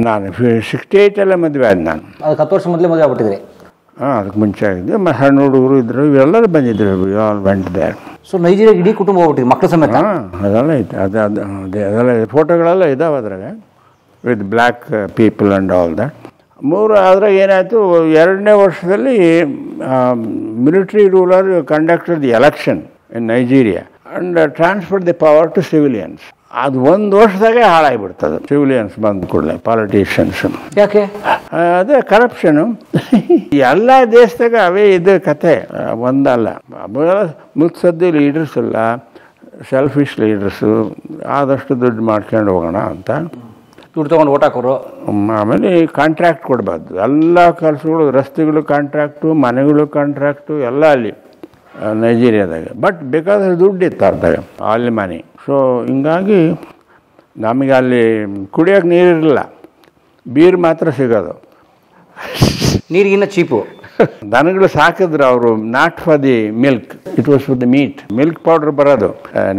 ನಾನು 68 ಮದುವೆ ಆದ. ನಾನು ಅದಕ್ಕೆ 10 ವರ್ಷ ಮೊದಲೇ ಮದುವೆ ಆಗ್ಬಿಟ್ಟಿದ್ರಿ? ಅದಕ್ಕೆ ಮುಂಚೆ ಆಗಿದ್ದೆ. ಸಣ್ಣ ಹುಡುಗರು ಇದ್ರು, ಇವೆಲ್ಲರೂ ಬಂದಿದ್ರು. All went there. So Nigeria ಇಡೀ ಕುಟುಂಬ ಹೋಗ್ಬಿಟ್ಟಿದೆ, ಮಕ್ಕಳು ಸಮೇತ? ಅದೆಲ್ಲ ಐತೆ. ಅದೆಲ್ಲ ಫೋಟೋಗಳೆಲ್ಲ ಇದಾವೆ ಅದ್ರಾಗ, with black people and all that. 3 ಅದ್ರಾಗ ಏನಾಯಿತು, 2ನೇ ವರ್ಷದಲ್ಲಿ military ruler conducted the election in Nigeria and transfer the power to civilians. ಅದು 1 ವರ್ಷದಾಗೆ ಹಾಳಾಗಿಬಿಡ್ತದೆ. ಸಿವಿಲಿಯನ್ಸ್ ಬಂದ ಕೂಡಲೇ ಪಾಲಿಟಿಷಿಯನ್ಸ್. ಯಾಕೆ? ಅದೇ ಕರಪ್ಷನು. ಎಲ್ಲ ದೇಶದಾಗ ಅವೇ ಇದು ಕತೆ ಒಂದಲ್ಲ. ಮುತ್ಸದ್ದಿ ಲೀಡರ್ಸ್ ಎಲ್ಲ ಸೆಲ್ಫಿಶ್ ಲೀಡರ್ಸು, ಆದಷ್ಟು ದುಡ್ಡು ಮಾಡ್ಕೊಂಡು ಹೋಗೋಣ ಅಂತ. ದುಡ್ಡು ತೊಗೊಂಡು ಓಟ್ ಹಾಕೋರು. ಆಮೇಲೆ ಕಾಂಟ್ರಾಕ್ಟ್ ಕೊಡಬಾರ್ದು, ಎಲ್ಲ ಕೆಲಸಗಳು, ರಸ್ತೆಗಳು ಕಾಂಟ್ರಾಕ್ಟು, ಮನೆಗಳು ಕಾಂಟ್ರಾಕ್ಟು ಎಲ್ಲ ಅಲ್ಲಿ ನೈಜೀರಿಯಾದಾಗ. ಬಟ್ ಬೇಕಾದ್ರೆ ದುಡ್ಡು ಇತ್ತು ಅರ್ಧಾಗ ಅಲ್ಲಿ ಮನೆ. ಸೊ ಹಿಂಗಾಗಿ ನಮಗೆ ಅಲ್ಲಿ ಕುಡಿಯೋಕೆ ನೀರಿರಲಿಲ್ಲ, ಬೀರ್ ಮಾತ್ರ ಸಿಗೋದು. ನೀರಿಗಿನ್ನ ಚೀಪು. ದನಗಳು ಸಾಕಿದ್ರು ಅವರು, not for the milk, it was for the meet. Milk powder ಬರೋದು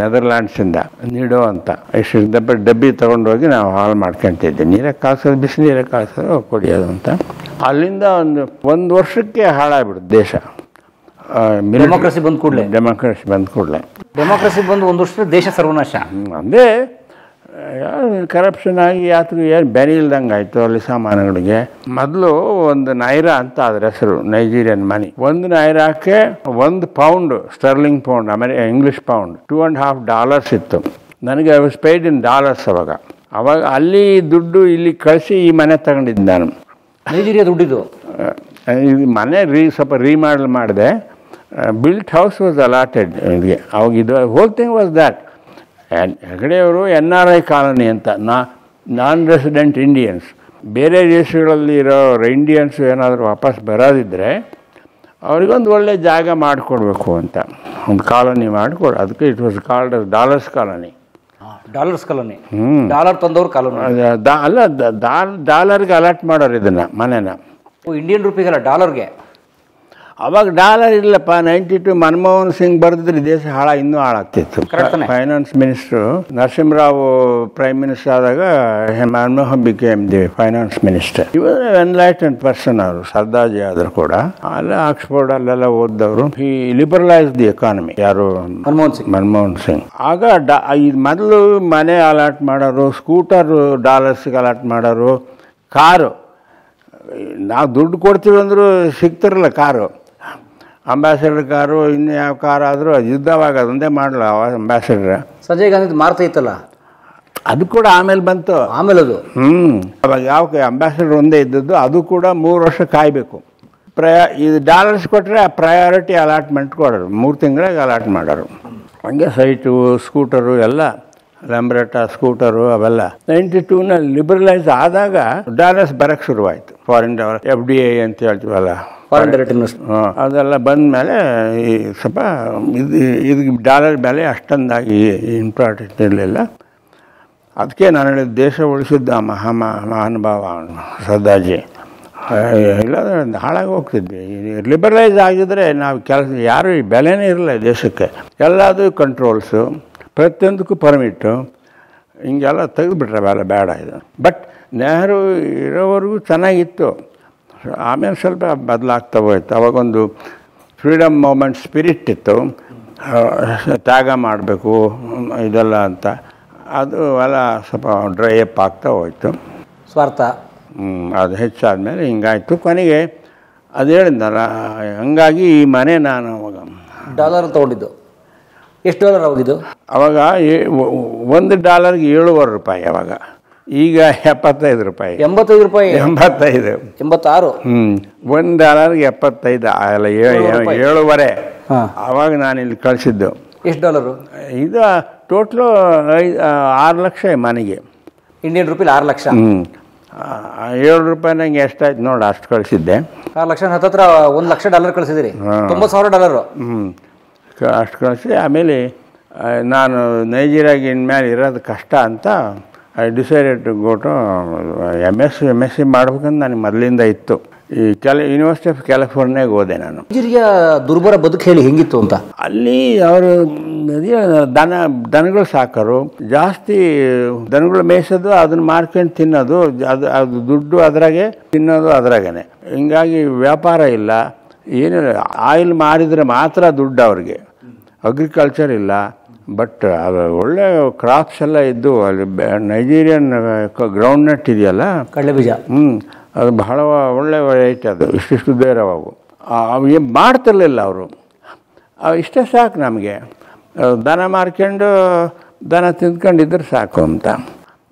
ನೆದರ್ಲ್ಯಾಂಡ್ಸಿಂದ, ನೀಡೋ ಅಂತ. ಇಷ್ಟು ಡಬ್ಬಿ ತೊಗೊಂಡೋಗಿ ನಾವು ಹಾಳು ಮಾಡ್ಕೊತಿದ್ದೆ. ನೀರಾಗ ಕಾಸೋದು, ಬಿಸಿ ನೀರಾಗ ಕಾಸೋದು, ಕುಡಿಯೋದು ಅಂತ. ಅಲ್ಲಿಂದ ಒಂದು ವರ್ಷಕ್ಕೆ ಹಾಳಾಗ್ಬಿಡುತ್ತೆ ದೇಶ. ಡೆಮೋಕ್ರಸಿ ಬಂದ ಕೂಡಲೇ ಡೆಮೋಕ್ರಸಿ ಬಂದು ಒಂದು ವರ್ಷದ ದೇಶ ಸರ್ವನಾಶ. ಅಂದರೆ ಕರಪ್ಷನ್ ಆಗಿ ಯಾತ್ರೆ ಏನು ಬೆಲೆ ಇಲ್ದಂಗೆ ಆಯಿತು ಅಲ್ಲಿ ಸಾಮಾನುಗಳಿಗೆ. ಮೊದಲು ಒಂದು ನೈರಾ ಅಂತ ಅದ್ರ ಹೆಸರು, ನೈಜೀರಿಯನ್ ಮನಿ. ಒಂದು ನೈರಾಕ್ಕೆ 1 pound sterling pound, English pound $2.50 ಇತ್ತು. ನನಗೆ I was paid in dollars. ಅವಾಗ ಅಲ್ಲಿ ದುಡ್ಡು ಇಲ್ಲಿ ಕಳಿಸಿ ಈ ಮನೆ ತಗೊಂಡಿದ್ದು ನಾನು. ನೈಜೀರಿಯಾ ದುಡ್ಡಿದ್ದು ಮನೆ ಸ್ವಲ್ಪ ರೀಮಾಡಲ್ ಮಾಡಿದೆ. ಬಿಲ್ಟ್ ಹೌಸ್ ವಾಸ್ ಅಲಾಟೆಡ್ ಇದಕ್ಕೆ. ಅವಾಗ ಇದು ಹೋಲ್ ಥಿಂಗ್ ವಾಸ್ ದ್ಯಾಟ್. ಹೆಗಡೆಯವರು NRI ಕಾಲೋನಿ ಅಂತ, ನಾನ್ ರೆಸಿಡೆಂಟ್ ಇಂಡಿಯನ್ಸ್. ಬೇರೆ ದೇಶಗಳಲ್ಲಿ ಇರೋ ಇಂಡಿಯನ್ಸ್ ಏನಾದರೂ ವಾಪಸ್ ಬರೋದಿದ್ದರೆ ಅವ್ರಿಗೊಂದು ಒಳ್ಳೆ ಜಾಗ ಮಾಡಿಕೊಡ್ಬೇಕು ಅಂತ ಒಂದು ಕಾಲೋನಿ ಮಾಡಿಕೊಡು. ಅದಕ್ಕೆ it was called dollars colony. Dollar ತಂದವ್ರು ಕಾಲೋನಿ ಅಲ್ಲ, ಡಾಲರ್ಗೆ ಅಲಾಟ್ ಮಾಡೋರು ಇದನ್ನು ಮನೆನ. ಇಂಡಿಯನ್ ರುಪೀಗಲ್ಲ, ಡಾಲರ್ಗೆ. ಅವಾಗ ಡಾಲರ್ ಇಲ್ಲಪ್ಪ. 92 ಮನಮೋಹನ್ ಸಿಂಗ್ ಬರೆದಿದ್ರೆ ದೇಶ ಇನ್ನೂ ಹಾಳಾಗ್ತಿತ್ತು. Finance minister Narasimha Rao prime minister ಆದಾಗ Manmohan became the finance minister. ಇವಾಗ ಎನ್ಲೈಟೆಂಡ್ ಪರ್ಸನ್ ಅವರು, ಸರ್ದಾರ್ಜಿ ಆದರೂ ಕೂಡ. ಅಲ್ಲ ಆಕ್ಸ್ಫೋರ್ಡ್ ಅಲ್ಲೆಲ್ಲ ಓದಿದವರು. ಈ ಲಿಬರಲೈಸ್ ದಿ ಎಕಾನಮಿ. ಯಾರು? ಮನಮೋಹನ್ ಸಿಂಗ್. ಆಗ ಮೊದಲು ಮನೆ ಅಲಾಟ್ ಮಾಡೋರು, ಸ್ಕೂಟರ್ ಡಾಲರ್ಸ್ಗೆ ಅಲಾಟ್ ಮಾಡೋರು, ಕಾರು ನಾವು ದುಡ್ಡು ಕೊಡ್ತೀವಿ ಅಂದರೂ ಸಿಗ್ತಿರಲ್ಲ ಕಾರು. ಅಂಬಾಸಿಡರ್ ಕಾರು, ಇನ್ನು ಯಾವ ಕಾರು ಆದರೂ ಯುದ್ಧವಾಗ ಅದೊಂದೇ ಮಾಡಲ್ಲ ಅಂಬಾಸಿಡರ್. ಸಂಜಯ್ ಗಾಂಧಿ ಮಾರ್ತಾ ಇತ್ತಲ್ಲ, ಅದು ಕೂಡ ಆಮೇಲೆ ಬಂತು. ಆಮೇಲೆ ಅದು ಅವಾಗ ಯಾವ ಅಂಬಾಸಿಡರ್ ಒಂದೇ ಇದ್ದದ್ದು, ಅದು ಕೂಡ 3 ವರ್ಷ ಕಾಯಬೇಕು. ಇದು ಡಾಲರ್ಸ್ ಕೊಟ್ಟರೆ ಪ್ರಯಾರಿಟಿ ಅಲಾಟ್ಮೆಂಟ್ ಕೊಡೋರು, 3 ತಿಂಗಳಿಗೆ ಅಲಾಟ್ ಮಾಡೋರು. ಹಂಗೆ ಸೈಟು, ಸ್ಕೂಟರು ಎಲ್ಲ, ಲ್ಯಾಂಬ್ರೆಟಾ ಸ್ಕೂಟರು ಅವೆಲ್ಲ 92ನಲ್ಲಿ ಲಿಬರಲೈಸ್ ಆದಾಗ ಡಾಲರ್ಸ್ ಬರೋಕ್ಕೆ ಶುರುವಾಯಿತು. ಫಾರಿನ್ ಡಾಲರ್, FDI ಅಂತ ಹೇಳ್ತೀವಲ್ಲ, ಫಾರಿನ್ ಡೈರೆಕ್ಟ್ ಇನ್ವೆಸ್ಟ್, ಅದೆಲ್ಲ ಬಂದ ಮೇಲೆ ಈ ಸ್ವಲ್ಪ ಇದು ಡಾಲರ್ ಬೆಲೆ ಅಷ್ಟೊಂದಾಗಿ ಇಂಪಾರ್ಟೆಂಟ್ ಇರಲಿಲ್ಲ. ಅದಕ್ಕೆ ನಾನು ಹೇಳಿದ ದೇಶ ಉಳಿಸಿದ್ದ ಮಹಾನುಭಾವ ಸರ್ದಾರ್ಜಿ. ಇಲ್ಲಾಂದರೆ ಹಾಳಾಗಿ ಹೋಗ್ತಿದ್ವಿ. ಲಿಬರಲೈಸ್ ಆಗಿದ್ರೆ ನಾವು ಯಾರು ಬೆಲೆನೇ ಇರಲ್ಲ ದೇಶಕ್ಕೆ. ಎಲ್ಲದೂ ಕಂಟ್ರೋಲ್ಸು, ಪ್ರತಿಯೊಂದಕ್ಕೂ ಪರ್ಮಿಟ್ಟು, ಹಿಂಗೆಲ್ಲ ತೆಗೆದುಬಿಟ್ರೆ ಬೇಡ ಇದು. ಬಟ್ ನೆಹರು ಇರೋವರೆಗೂ ಚೆನ್ನಾಗಿತ್ತು. ಆಮೇಲೆ ಸ್ವಲ್ಪ ಬದಲಾಗ್ತಾ ಹೋಯ್ತು. ಅವಾಗೊಂದು ಫ್ರೀಡಮ್ ಮೂಮೆಂಟ್ ಸ್ಪಿರಿಟ್ ಇತ್ತು, ತ್ಯಾಗ ಮಾಡಬೇಕು ಇದೆಲ್ಲ ಅಂತ. ಅದು ಎಲ್ಲ ಸ್ವಲ್ಪ ಡ್ರೈ ಅಪ್ ಆಗ್ತಾ ಹೋಯ್ತು. ಸ್ವಾರ್ಥ ಅದು ಹೆಚ್ಚಾದಮೇಲೆ ಹಿಂಗಾಯಿತು. ಕೊನೆಗೆ ಅದು ಹೇಳಿದ್ನಲ್ಲ, ಹಂಗಾಗಿ ಈ ಮನೆ ನಾನು ಅವಾಗ ಡಾಲರ್ ತೊಗೊಂಡಿದ್ದು. ಎಷ್ಟು ಡಾಲರ್ ಹೋಗಿದ್ದು ಅವಾಗ? $1ಗೆ $7.5 ಅವಾಗ. ಈಗ $75. $85. 85. 86. $1ಗೆ 75 ಅಲ್ಲ, 7.5. ಅವಾಗ ನಾನು ಇಲ್ಲಿ ಕಳಿಸಿದ್ದು. ಎಷ್ಟು ಡಾಲರು? ಇದು ಟೋಟ್ಲು 6 ಲಕ್ಷ ಮನೆಗೆ. ಇಂಡಿಯನ್ ರುಪೀಲಿ 6 ಲಕ್ಷ. $7 ನಂಗೆ ಎಷ್ಟಾಯ್ತು ನೋಡಿ, ಅಷ್ಟು ಕಳಿಸಿದ್ದೆ. 6 ಲಕ್ಷ ಹತ್ತತ್ರ $1 ಲಕ್ಷ ಕಳಿಸಿದಿರಿ. $90,000. ಅಷ್ಟು ಕಳಿಸಿ ಆಮೇಲೆ ನಾನು ನೈಜೀರಿಯಾಗೆ ಇನ್ಮೇಲೆ ಇರೋದು ಕಷ್ಟ ಅಂತ I decided to go to MSc ಮಾಡ್ಬೇಕಂತ ನನಗೆ ಮೊದಲಿಂದ ಇತ್ತು. ಈ ಯೂನಿವರ್ಸಿಟಿ ಆಫ್ ಕ್ಯಾಲಿಫೋರ್ನಿಯಾಗೆ ಹೋದೆ ನಾನು. ನೈಜೀರಿಯಾ ದುರ್ಬರ ಬದುಕು ಹೇಳಿ ಹೆಂಗಿತ್ತು ಅಂತ. ಅಲ್ಲಿ ಅವರು ದನಗಳು ಸಾಕೋರು ಜಾಸ್ತಿ, ದನಗಳು ಮೇಯಿಸೋದು, ಅದನ್ನು ಮಾರ್ಕೊಂಡು ತಿನ್ನೋದು, ಅದು ದುಡ್ಡು ಅದರಾಗೆ, ತಿನ್ನೋದು ಅದರಾಗೇ. ಹಿಂಗಾಗಿ ವ್ಯಾಪಾರ ಇಲ್ಲ, ಏನಿಲ್ಲ. ಆಯಿಲ್ ಮಾರಿದರೆ ಮಾತ್ರ ದುಡ್ಡು ಅವ್ರಿಗೆ. ಅಗ್ರಿಕಲ್ಚರ್ ಇಲ್ಲ. ಬಟ್ ಅದು ಒಳ್ಳೆ ಕ್ರಾಪ್ಸ್ ಎಲ್ಲ ಇದ್ದು ಅಲ್ಲಿ. ನೈಜೀರಿಯನ್ ಗ್ರೌಂಡ್ನಟ್ ಇದೆಯಲ್ಲ, ಕಡಲೆಬೀಜ, ಅದು ಬಹಳ ಒಳ್ಳೆ ವೆರೈಟಿ. ಅದು ಇಷ್ಟಿಷ್ಟು ಬೇರೆವಾಗು ಅವು ಏನು ಮಾಡ್ತಿರ್ಲಿಲ್ಲ ಅವರು. ಇಷ್ಟೇ ಸಾಕು ನಮಗೆ. ದನ ಮಾರ್ಕೊಂಡು ದನ ತಿಂದ್ಕೊಂಡಿದ್ರೆ ಸಾಕು ಅಂತ.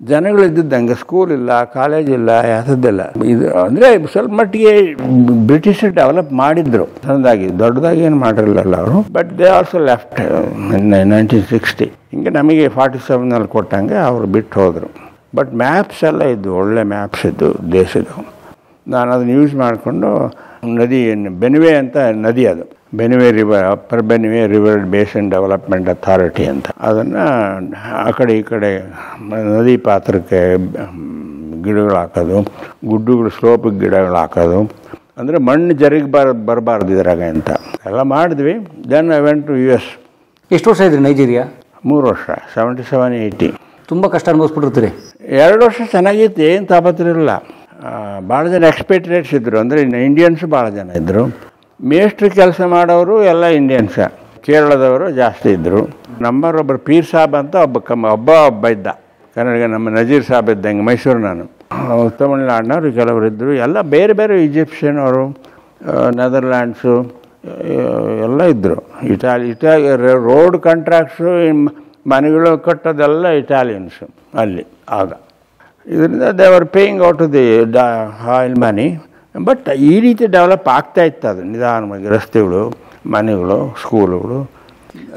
ಜನಗಳಿದ್ದಂಗೆ ಸ್ಕೂಲ್ ಇಲ್ಲ, ಕಾಲೇಜ್ ಇಲ್ಲ, ಯಾವುದಿಲ್ಲ. ಇದು ಅಂದರೆ ಸ್ವಲ್ಪ ಮಟ್ಟಿಗೆ ಬ್ರಿಟಿಷರು ಡೆವಲಪ್ ಮಾಡಿದ್ರು, ಸಣ್ಣದಾಗಿ, ದೊಡ್ಡದಾಗಿ ಏನು ಮಾಡಿರಲಿಲ್ಲ ಅವರು. But they also left 1960. ಹಿಂಗೆ ನಮಗೆ 47ನಲ್ಲಿ ಕೊಟ್ಟಂಗೆ ಅವರು ಬಿಟ್ಟು ಹೋದರು. ಬಟ್ ಮ್ಯಾಪ್ಸ್ ಎಲ್ಲ ಇದ್ದು, ಒಳ್ಳೆ ಮ್ಯಾಪ್ಸ್ ಇದ್ದು ದೇಶದ. ನಾನು ಅದನ್ನು ಯೂಸ್ ಮಾಡಿಕೊಂಡು ನದಿ, ಬೆನುವೆ ಅಂತ ನದಿ, ಅದು Benue river, upper Benue river basin development authority ಅಂತ, ಅದನ್ನು ಆ ಕಡೆ ಈ ಕಡೆ ನದಿ ಪಾತ್ರಕ್ಕೆ ಗಿಡಗಳು ಹಾಕೋದು, ಗುಡ್ಡುಗಳು ಸ್ಲೋಪಿಗೆ ಗಿಡಗಳು ಹಾಕೋದು, ಅಂದರೆ ಮಣ್ಣು ಜರಿಗೆ ಬರಬಾರ್ದು ಇದ್ರಾಗ ಅಂತ ಎಲ್ಲ ಮಾಡಿದ್ವಿ. Then I went to US. ಎಷ್ಟು ವರ್ಷ ಇದ್ರಿ ನೈಜೀರಿಯಾ? 3 ವರ್ಷ, 77-80. ತುಂಬ ಕಷ್ಟ ಅನುಭವಿಸ್ಬಿಟ್ಟಿರ್ತೀರಿ. 2 ವರ್ಷ ಚೆನ್ನಾಗಿತ್ತು, ಏನು ತಾಪತ್ತಿರಲಿಲ್ಲ. ಭಾಳ ಜನ ಎಕ್ಸ್ಪೇಟ್ರಿಯೇಟ್ಸ್ ಇದ್ದರು, ಅಂದರೆ ಇಂಡಿಯನ್ಸು ಭಾಳ ಜನ ಇದ್ದರು. ಮೇಸ್ಟ್ರು ಕೆಲಸ ಮಾಡೋರು ಎಲ್ಲ ಇಂಡಿಯನ್ಸ, ಕೇರಳದವರು ಜಾಸ್ತಿ ಇದ್ದರು. ನಮ್ಮರೊಬ್ಬರು ಪೀರ್ ಸಾಬ್ ಅಂತ ಒಬ್ಬ ಇದ್ದ ಕನ್ನಡಿಗ, ನಮ್ಮ ನಜೀರ್ ಸಾಬ್ ಇದ್ದಂಗೆ, ಮೈಸೂರು. ನಾನು ತಮಿಳ್ನಾಡಿನವರು ಕೆಲವರು ಇದ್ದರು, ಎಲ್ಲ ಬೇರೆ ಬೇರೆ ಈಜಿಪ್ಷಿಯನ್ ಅವರು, ನೆದರ್ಲ್ಯಾಂಡ್ಸು ಎಲ್ಲ ಇದ್ದರು. ಇಟಾಲಿ ರೋಡ್ ಕಾಂಟ್ರಾಕ್ಟ್ಸು, ಮನೆಗಳು ಕಟ್ಟೋದೆಲ್ಲ ಇಟಾಲಿಯನ್ಸು ಅಲ್ಲಿ ಆಗ. ಇದರಿಂದ they are paying out the oil money. But ಈ ರೀತಿ ಡೆವಲಪ್ ಆಗ್ತಾ ಇತ್ತು ಅದು ನಿಧಾನವಾಗಿ, ರಸ್ತೆಗಳು, ಮನೆಗಳು, ಸ್ಕೂಲುಗಳು.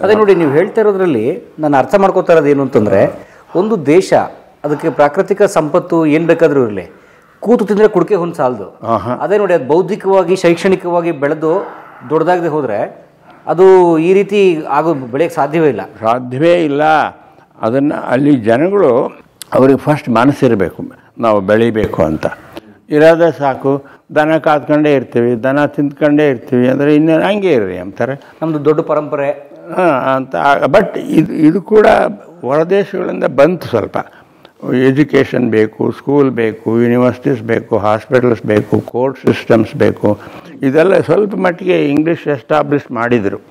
ಅದೇ ನೋಡಿ, ನೀವು ಹೇಳ್ತಾ ಇರೋದ್ರಲ್ಲಿ ನಾನು ಅರ್ಥ ಮಾಡ್ಕೋತಾ ಇರೋದು ಏನು ಅಂತಂದರೆ, ಒಂದು ದೇಶ ಅದಕ್ಕೆ ಪ್ರಾಕೃತಿಕ ಸಂಪತ್ತು ಏನು ಬೇಕಾದರೂ ಇರಲಿ, ಕೂತು ತಿಂದರೆ ಕುಡಿಕೆ ಹೊಂದು ಸಾಲದು. ಅದೇ ನೋಡಿ, ಅದು ಬೌದ್ಧಿಕವಾಗಿ ಶೈಕ್ಷಣಿಕವಾಗಿ ಬೆಳೆದು ದೊಡ್ಡದಾಗದೆ ಹೋದರೆ ಅದು ಈ ರೀತಿ ಬೆಳೆಯೋಕ್ಕೆ ಸಾಧ್ಯವೇ ಇಲ್ಲ. ಅದನ್ನು ಅಲ್ಲಿ ಜನಗಳು, ಅವ್ರಿಗೆ ಫಸ್ಟ್ ಮನಸ್ಸಿರಬೇಕು, ನಾವು ಬೆಳಿಬೇಕು ಅಂತ ಇರೋದೇ ಸಾಕು. ದನ ಕಾದ್ಕೊಂಡೇ ಇರ್ತೀವಿ, ದನ ತಿಂದ್ಕೊಂಡೇ ಇರ್ತೀವಿ ಅಂದರೆ ಇನ್ನು ಹಂಗೆ ಇರ್ರಿ ಅಂತಾರೆ, ನಮ್ಮದು ದೊಡ್ಡ ಪರಂಪರೆ ಅಂತ. ಬಟ್ ಇದು ಕೂಡ ಹೊರದೇಶಗಳಿಂದ ಬಂತು. ಸ್ವಲ್ಪ ಎಜುಕೇಷನ್ ಬೇಕು, ಸ್ಕೂಲ್ ಬೇಕು, ಯೂನಿವರ್ಸಿಟೀಸ್ ಬೇಕು, ಹಾಸ್ಪಿಟಲ್ಸ್ ಬೇಕು, ಕೋರ್ಟ್ ಸಿಸ್ಟಮ್ಸ್ ಬೇಕು. ಇದೆಲ್ಲ ಸ್ವಲ್ಪ ಮಟ್ಟಿಗೆ ಇಂಗ್ಲೀಷ್ ಎಸ್ಟಾಬ್ಲಿಷ್ ಮಾಡಿದರು,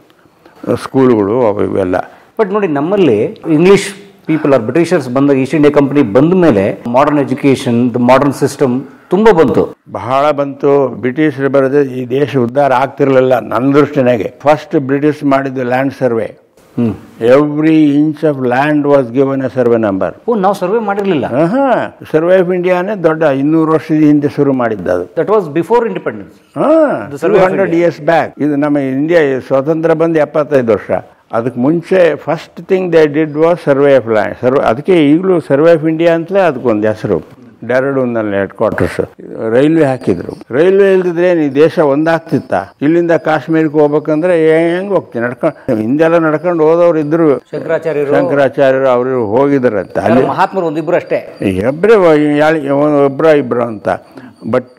ಸ್ಕೂಲ್ಗಳು ಅವು ಇವೆಲ್ಲ. ಬಟ್ ನೋಡಿ, ನಮ್ಮಲ್ಲಿ ಇಂಗ್ಲೀಷ್ ಪೀಪಲ್ ಆರ್ ಬ್ರಿಟಿಷರ್ಸ್ ಬಂದಾಗ, ಈಸ್ಟ್ ಇಂಡಿಯಾ ಕಂಪನಿ ಬಂದ ಮೇಲೆ modern education, the modern system ತುಂಬ ಬಂತು, ಬಹಳ ಬಂತು. ಬ್ರಿಟಿಷರು ಬರೋದೇ ಈ ದೇಶ ಉದ್ಧಾರ ಆಗ್ತಿರಲಿಲ್ಲ ನನ್ನ ದೃಷ್ಟಿನಾಗೆ. ಫಸ್ಟ್ ಬ್ರಿಟಿಷ್ ಮಾಡಿದ್ದು land survey. Every inch of land was given a survey number. ನಾವು ಸರ್ವೆ ಮಾಡಿರಲಿಲ್ಲ. ಸರ್ವೆ ಆಫ್ ಇಂಡಿಯಾನೇ ದೊಡ್ಡ 200 ವರ್ಷದ ಹಿಂದೆ ಶುರು ಮಾಡಿದ್ದದು. That was before independence. 200 years back. ಇದು ನಮ್ಮ ಇಂಡಿಯಾ ಸ್ವಾತಂತ್ರ್ಯ ಬಂದು 75 ವರ್ಷ. ಅದಕ್ಕೆ ಮುಂಚೆ first thing they did was survey of land. ಅದಕ್ಕೆ ಈಗಲೂ ಸರ್ವೆ ಆಫ್ ಇಂಡಿಯಾ ಅಂತಲೇ ಅದಕ್ಕೊಂದು ಹೆಸರು. ಡೆರಡೂನಲ್ಲಿ ಹೆಡ್ ಕ್ವಾರ್ಟರ್ಸ್. ರೈಲ್ವೆ ಹಾಕಿದ್ರು. ರೈಲ್ವೆ ಇಲ್ದಿದ್ರೆ ಈ ದೇಶ ಒಂದಾಗ್ತಿತ್ತ? ಇಲ್ಲಿಂದ ಕಾಶ್ಮೀರಕ್ಕೆ ಹೋಗ್ಬೇಕಂದ್ರೆ ಹೆಂಗೆ ಹೋಗ್ತೀನಿ, ನಡ್ಕೊಂಡು ಹಿಂದೆಲ್ಲ ನಡ್ಕೊಂಡು ಹೋದವ್ರು ಇದ್ರು. ಶಂಕರಾಚಾರ್ಯರು ಅವರು ಹೋಗಿದ್ರಂತ. ಅಲ್ಲಿ ಮಹಾತ್ಮರು ಒಂದಿಬ್ರು ಅಷ್ಟೇ, ಒಬ್ಬರು ಅಂತ. ಬಟ್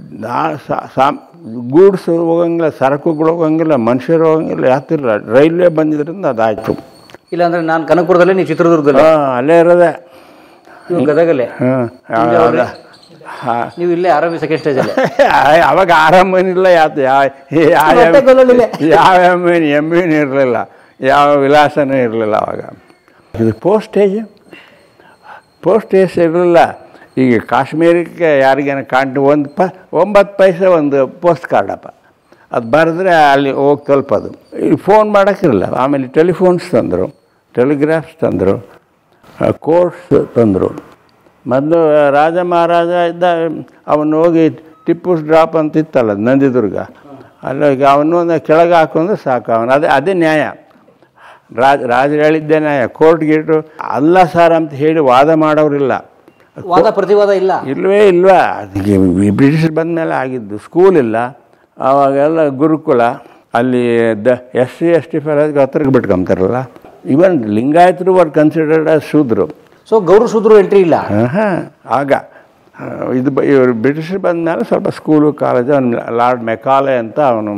ಗೂಡ್ಸ್ ಹೋಗಂಗಿಲ್ಲ, ಸರಕುಗಳು ಹೋಗಂಗಿಲ್ಲ, ಮನುಷ್ಯರು ಹೋಗಂಗಿಲ್ಲ, ಯಾತಿರಲ್ಲ. ರೈಲ್ವೆ ಬಂದಿದ್ರಿಂದ ಅದಾಯ್ತು. ಇಲ್ಲಾಂದ್ರೆ ನಾನು ಕನಕಪುರದಲ್ಲೇ, ನೀವು ಚಿತ್ರದುರ್ಗದಲ್ಲಿ ಅಲ್ಲೇ ಇರೋದೆ, ಗದಗಲ್ಲೇ. ನೀವು ಇಲ್ಲೇ ಆರಾಮಿ ಸೆಕೆಂಡ್ ಸ್ಟೇಜಲ್ಲಿ. ಅವಾಗ ಆರಾಮೇನಿಲ್ಲ, ಯಾವ ಎಮ್ಮೆನೂ ಇರಲಿಲ್ಲ, ಯಾವ ವಿಲಾಸನೂ ಇರಲಿಲ್ಲ ಅವಾಗ. ಇದು ಪೋಸ್ಟೇಜ್ ಇರಲಿಲ್ಲ. ಈಗ ಕಾಶ್ಮೀರಕ್ಕೆ ಯಾರಿಗೇನ 9 ಪೈಸೆ ಒಂದು ಪೋಸ್ಟ್ ಕಾರ್ಡಪ್ಪ, ಅದು ಬರೆದ್ರೆ ಅಲ್ಲಿ ಹೋಗಿ ತಲುಪೋದು. ಈಗ ಫೋನ್ ಮಾಡೋಕ್ಕಿರಲ್ಲ. ಆಮೇಲೆ ಟೆಲಿಫೋನ್ಸ್ ತಂದರು, ಟೆಲಿಗ್ರಾಫ್ಸ್ ತಂದರು, ಕೋರ್ಟ್ಸ್ ತಂದರು. ಮೊದಲು ರಾಜ ಮಹಾರಾಜ ಇದ್ದ, ಅವನು ಹೋಗಿ ಟಿಪ್ಪುಸ್ ಡ್ರಾಪ್ ಅಂತ ಇತ್ತಲ್ಲ ನಂದಿದುರ್ಗ, ಅಲ್ಲೋಗಿ ಅವನು ಕೆಳಗೆ ಹಾಕೊಂಡ್ರೆ ಸಾಕು. ಅದೇ ನ್ಯಾಯ. ರಾಜರು ಹೇಳಿದ್ದೇ ನ್ಯಾಯ. ಕೋರ್ಟ್ ಗೀಟು ಅಲ್ಲ ಸರ್ ಅಂತ ಹೇಳಿ ವಾದ ಮಾಡೋರಿಲ್ಲ, ವಾದ ಪ್ರತಿವಾದ ಇಲ್ಲವೇ ಇಲ್ವಾ. ಅದಕ್ಕೆ ಬ್ರಿಟಿಷ್ ಬಂದ ಮೇಲೆ ಆಗಿದ್ದು. ಸ್ಕೂಲ್ ಇಲ್ಲ ಆವಾಗೆಲ್ಲ, ಗುರುಕುಲ. ಅಲ್ಲಿ SC ST ಫೆಲೋಸ್ಗೆ ಹತ್ತಿರಕ್ಕೆ ಬಿಟ್ಕೊಂತಾರಲ್ಲ. ಇವನ್ ಲಿಂಗಾಯತರು ವರ್ ಕನ್ಸಿಡರ್ಡ್ ಆಸ್ ಶೂದ್ರು. ಸೊ ಗೌರ ಶೂದ್ರು ಎಂಟ್ರಿ ಇಲ್ಲ. ಆಗ ಇವರು ಬ್ರಿಟಿಷರು ಬಂದ ಮೇಲೆ ಸ್ವಲ್ಪ ಸ್ಕೂಲು, ಕಾಲೇಜು. ಲಾರ್ಡ್ ಮೆಕಾಲೆ ಅಂತ ಅವನು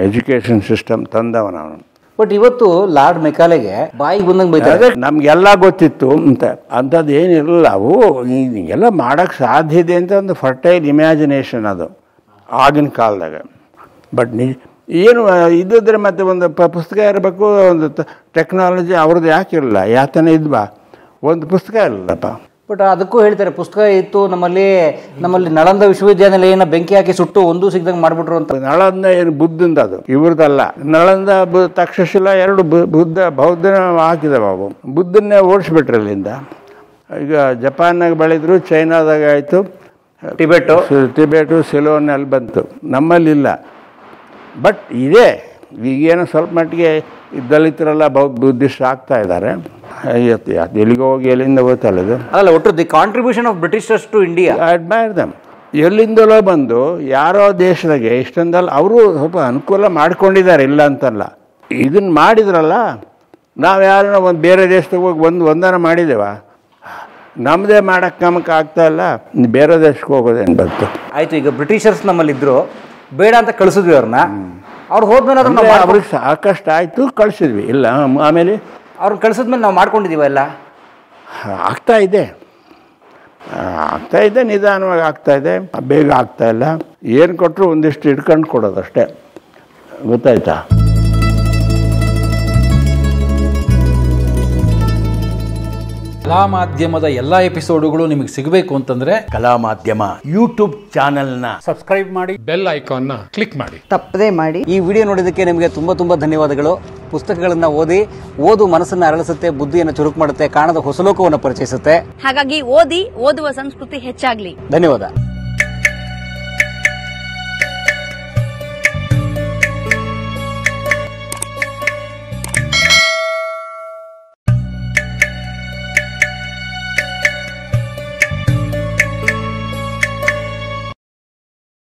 ಎಜುಕೇಷನ್ ಸಿಸ್ಟಮ್ ತಂದವನು ಅವನು. ಬಟ್ ಇವತ್ತು ಲಾರ್ಡ್ ಮೆಕಾಲೆಗೆ ಬಾಯಿಗೆ ಬಂದಂಗೆ ಬೈತಾರೆ. ನಮಗೆಲ್ಲ ಗೊತ್ತಿತ್ತು ಅಂಥದ್ದು ಏನಿರಲಿಲ್ಲ. ಅವು ಎಲ್ಲ ಮಾಡೋಕ್ಕೆ ಸಾಧ್ಯ ಇದೆ ಅಂತ ಒಂದು ಫರ್ಟೈಲ್ ಇಮ್ಯಾಜಿನೇಷನ್ ಅದು ಆಗಿನ ಕಾಲದಾಗ. ಬಟ್ ಏನು ಇದ್ದಿದ್ರೆ ಮತ್ತೆ ಒಂದು ಪುಸ್ತಕ ಇರಬೇಕು, ಒಂದು ಟೆಕ್ನಾಲಜಿ ಅವ್ರದ್ದು ಯಾಕಿರಲಿಲ್ಲ. ಯಾತನೆ ಇದ್ವಾ, ಒಂದು ಪುಸ್ತಕ ಇರಲಿಲ್ಲಪ್ಪ. ಬಟ್ ಅದಕ್ಕೂ ಹೇಳ್ತಾರೆ, ಪುಸ್ತಕ ಇತ್ತು ನಮ್ಮಲ್ಲಿ ನಳಂದ ವಿಶ್ವವಿದ್ಯಾನಿಲಯನ ಬೆಂಕಿ ಹಾಕಿ ಸುಟ್ಟು ಒಂದೂ ಸಿಗ್ದಂಗೆ ಮಾಡಿಬಿಟ್ರು ಅಂತ. ನಳಂದ ಏನು ಬುದ್ಧಂದ, ಅದು ಇವ್ರದ್ದಲ್ಲ. ನಳಂದ ತಕ್ಷಶಿಲಾ 2 ಬೌದ್ಧನ ಹಾಕಿದವ. ಅವು ಬುದ್ಧನ್ನೇ ಓಡಿಸ್ಬಿಟ್ರೆ ಅಲ್ಲಿಂದ. ಈಗ ಜಪಾನ್ನಾಗ ಬೆಳೆದ್ರು, ಚೈನಾದಾಗ ಆಯಿತು, ಟಿಬೆಟು ಸಿಲೋನಲ್ಲಿ ಬಂತು, ನಮ್ಮಲ್ಲಿಲ್ಲ. ಬಟ್ ಇದೆ, ಈಗೇನೋ ಸ್ವಲ್ಪ ಮಟ್ಟಿಗೆ ದಲಿತರೆಲ್ಲ ಬುದ್ಧಿಸ್ಟ್ ಆಗ್ತಾ ಇದ್ದಾರೆ. ಎಲ್ಲಿಗೆ ಹೋಗಿ ಎಲ್ಲಿಂದ ಗೊತ್ತಲ್ಲ ಇದು. ಅಲ್ಲ, ಒಟ್ಟು the contribution of Britishers to India, I admire them. ಎಲ್ಲಿಂದಲೋ ಬಂದು ಯಾರೋ ದೇಶದಾಗೆ ಇಷ್ಟೊಂದಲ್ಲ ಅವರು ಸ್ವಲ್ಪ ಅನುಕೂಲ ಮಾಡ್ಕೊಂಡಿದ್ದಾರೆ, ಇಲ್ಲ ಅಂತಲ್ಲ. ಇದನ್ನು ಮಾಡಿದ್ರಲ್ಲ, ನಾವು ಯಾರನ್ನ ಒಂದು ಬೇರೆ ದೇಶದಾಗ ಹೋಗಿ ಒಂದನ ಮಾಡಿದ್ದೇವ? ನಮ್ಮದೇ ಮಾಡೋಕ್ಕೆ ನಮಗೆ ಆಗ್ತಾಯಿಲ್ಲ, ಬೇರೆ ದೇಶಕ್ಕೆ ಹೋಗೋದೇನು ಬಂತು. ಆಯಿತು, ಈಗ ಬ್ರಿಟಿಷರ್ಸ್ ನಮ್ಮಲ್ಲಿದ್ದರು, ಬೇಡ ಅಂತ ಕಳಿಸಿದ್ವಿ ಅವ್ರನ್ನ. ಅವ್ರು ಹೋದ್ಮೇಲೆ ಅವ್ರಿಗೆ ಸಾಕಷ್ಟು ಆಯಿತು, ಕಳಿಸಿದ್ವಿ. ಇಲ್ಲ ಆಮೇಲೆ ಅವ್ರನ್ನ ಕಳಿಸಿದ್ಮೇಲೆ ನಾವು ಮಾಡ್ಕೊಂಡಿದ್ದೀವ ಎಲ್ಲ. ಆಗ್ತಾಯಿದೆ ನಿಧಾನವಾಗಿ ಆಗ್ತಾಯಿದೆ, ಬೇಗ ಆಗ್ತಾಯಿಲ್ಲ. ಏನು ಕೊಟ್ಟರು ಒಂದಿಷ್ಟು ಇಟ್ಕೊಂಡು ಕೊಡೋದಷ್ಟೇ, ಗೊತ್ತಾಯ್ತಾ? ಕಲಾ ಮಾಧ್ಯಮದ ಎಲ್ಲ ಎಪಿಸೋಡುಗಳು ನಿಮಗೆ ಸಿಗಬೇಕು ಅಂತಂದ್ರೆ ಕಲಾ ಮಾಧ್ಯಮ ಯೂಟ್ಯೂಬ್ ಚಾನೆಲ್ನ ಸಬ್ಸ್ಕ್ರೈಬ್ ಮಾಡಿ, ಬೆಲ್ ಐಕಾನ್ನ ಕ್ಲಿಕ್ ಮಾಡಿ, ತಪ್ಪದೇ ಮಾಡಿ. ಈ ವಿಡಿಯೋ ನೋಡಿದ್ದಕ್ಕೆ ನಿಮಗೆ ತುಂಬ ಧನ್ಯವಾದಗಳು. ಪುಸ್ತಕಗಳನ್ನು ಓದು ಮನಸ್ಸನ್ನು ಅರಳಿಸುತ್ತೆ, ಬುದ್ಧಿಯನ್ನು ಚುರುಕು ಮಾಡುತ್ತೆ, ಕಾಣದ ಹೊಸ ಲೋಕವನ್ನು ಪರಿಚಯಿಸುತ್ತೆ. ಹಾಗಾಗಿ ಓದುವ ಸಂಸ್ಕೃತಿ ಹೆಚ್ಚಾಗ್ಲಿ. ಧನ್ಯವಾದ.